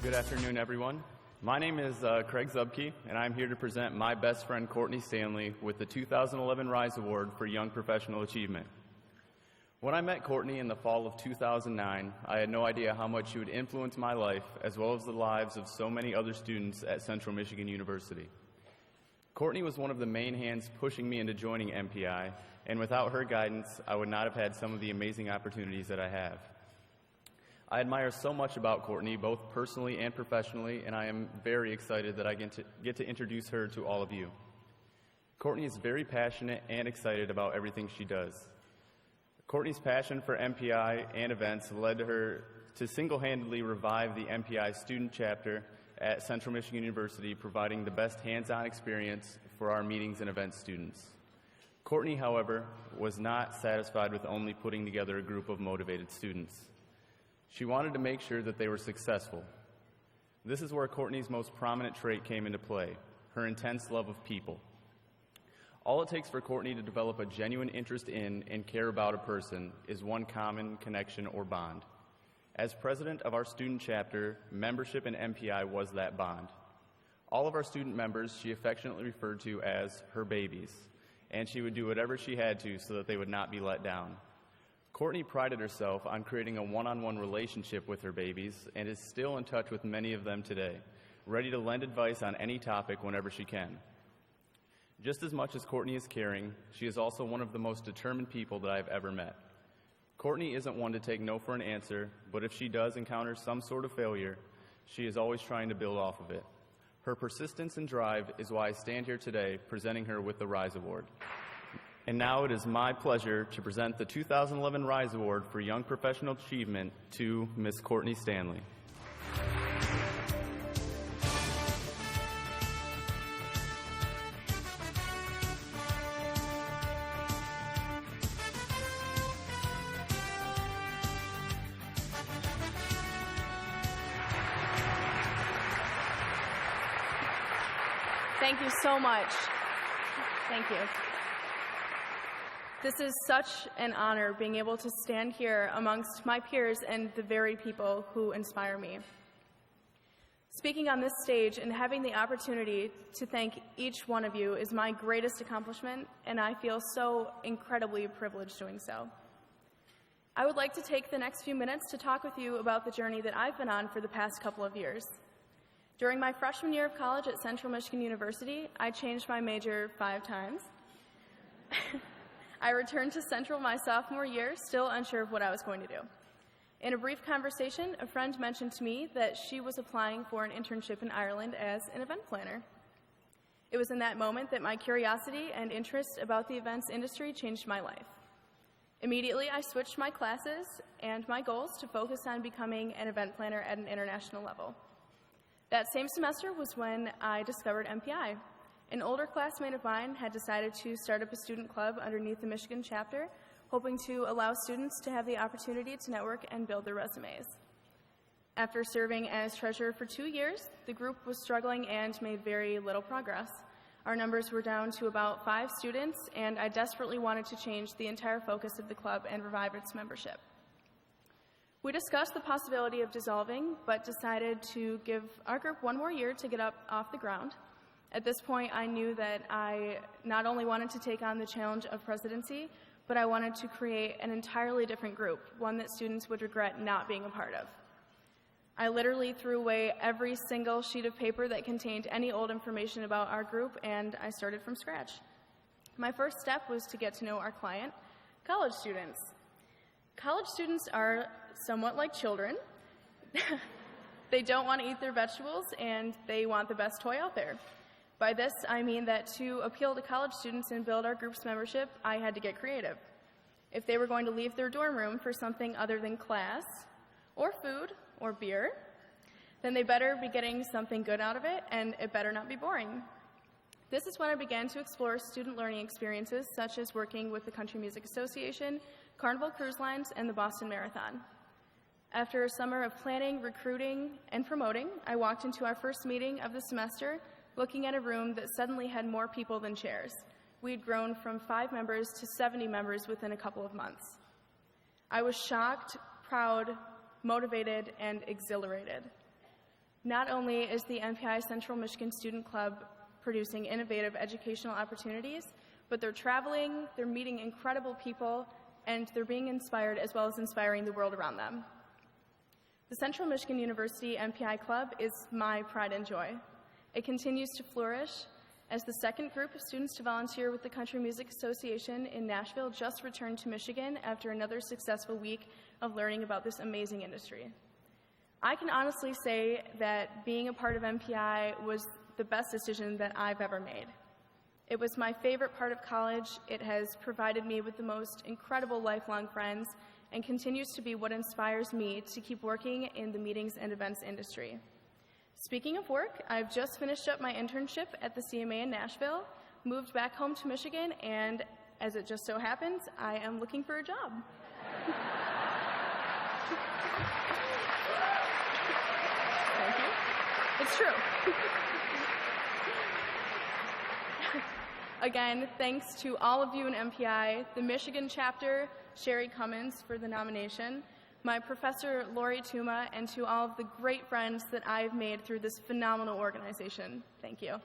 Good afternoon, everyone. My name is Craig Zubke, and I'm here to present my best friend, Courtney Stanley, with the 2011 Rise Award for Young Professional Achievement. When I met Courtney in the fall of 2009, I had no idea how much she would influence my life, as well as the lives of so many other students at Central Michigan University. Courtney was one of the main hands pushing me into joining MPI, and without her guidance, I would not have had some of the amazing opportunities that I have. I admire so much about Courtney, both personally and professionally, and I am very excited that I get to introduce her to all of you. Courtney is very passionate and excited about everything she does. Courtney's passion for MPI and events led her to single-handedly revive the MPI student chapter at Central Michigan University, providing the best hands-on experience for our meetings and event students. Courtney, however, was not satisfied with only putting together a group of motivated students. She wanted to make sure that they were successful. This is where Courtney's most prominent trait came into play, her intense love of people. All it takes for Courtney to develop a genuine interest in and care about a person is one common connection or bond. As president of our student chapter, membership in MPI was that bond. All of our student members she affectionately referred to as her babies, and she would do whatever she had to so that they would not be let down. Courtney prided herself on creating a one-on-one relationship with her babies and is still in touch with many of them today, ready to lend advice on any topic whenever she can. Just as much as Courtney is caring, she is also one of the most determined people that I've ever met. Courtney isn't one to take no for an answer, but if she does encounter some sort of failure, she is always trying to build off of it. Her persistence and drive is why I stand here today presenting her with the Rise Award. And now it is my pleasure to present the 2011 Rise Award for Young Professional Achievement to Ms. Courtney Stanley. Thank you so much. Thank you. This is such an honor being able to stand here amongst my peers and the very people who inspire me. Speaking on this stage and having the opportunity to thank each one of you is my greatest accomplishment, and I feel so incredibly privileged doing so. I would like to take the next few minutes to talk with you about the journey that I've been on for the past couple of years. During my freshman year of college at Central Michigan University, I changed my major 5 times. I returned to Central my sophomore year, still unsure of what I was going to do. In a brief conversation, a friend mentioned to me that she was applying for an internship in Ireland as an event planner. It was in that moment that my curiosity and interest about the events industry changed my life. Immediately, I switched my classes and my goals to focus on becoming an event planner at an international level. That same semester was when I discovered MPI. An older classmate of mine had decided to start up a student club underneath the Michigan chapter, hoping to allow students to have the opportunity to network and build their resumes. After serving as treasurer for 2 years, the group was struggling and made very little progress. Our numbers were down to about 5 students, and I desperately wanted to change the entire focus of the club and revive its membership. We discussed the possibility of dissolving, but decided to give our group 1 more year to get up off the ground. At this point, I knew that I not only wanted to take on the challenge of presidency, but I wanted to create an entirely different group, one that students would regret not being a part of. I literally threw away every single sheet of paper that contained any old information about our group, and I started from scratch. My first step was to get to know our client, college students. College students are somewhat like children. They don't want to eat their vegetables, and they want the best toy out there. By this, I mean that to appeal to college students and build our group's membership, I had to get creative. If they were going to leave their dorm room for something other than class, or food, or beer, then they better be getting something good out of it, and it better not be boring. This is when I began to explore student learning experiences, such as working with the Country Music Association, Carnival Cruise Lines, and the Boston Marathon. After a summer of planning, recruiting, and promoting, I walked into our first meeting of the semester looking at a room that suddenly had more people than chairs. We'd grown from 5 members to 70 members within a couple of months. I was shocked, proud, motivated, and exhilarated. Not only is the MPI Central Michigan Student Club producing innovative educational opportunities, but they're traveling, they're meeting incredible people, and they're being inspired as well as inspiring the world around them. The Central Michigan University MPI Club is my pride and joy. It continues to flourish as the second group of students to volunteer with the Country Music Association in Nashville just returned to Michigan after another successful week of learning about this amazing industry. I can honestly say that being a part of MPI was the best decision that I've ever made. It was my favorite part of college. It has provided me with the most incredible lifelong friends and continues to be what inspires me to keep working in the meetings and events industry. Speaking of work, I've just finished up my internship at the CMA in Nashville, moved back home to Michigan, and as it just so happens, I am looking for a job. Thank you. It's true. Again, thanks to all of you in MPI, the Michigan chapter, Sherry Cummins for the nomination, my professor, Lori Tuma, and to all of the great friends that I've made through this phenomenal organization. Thank you.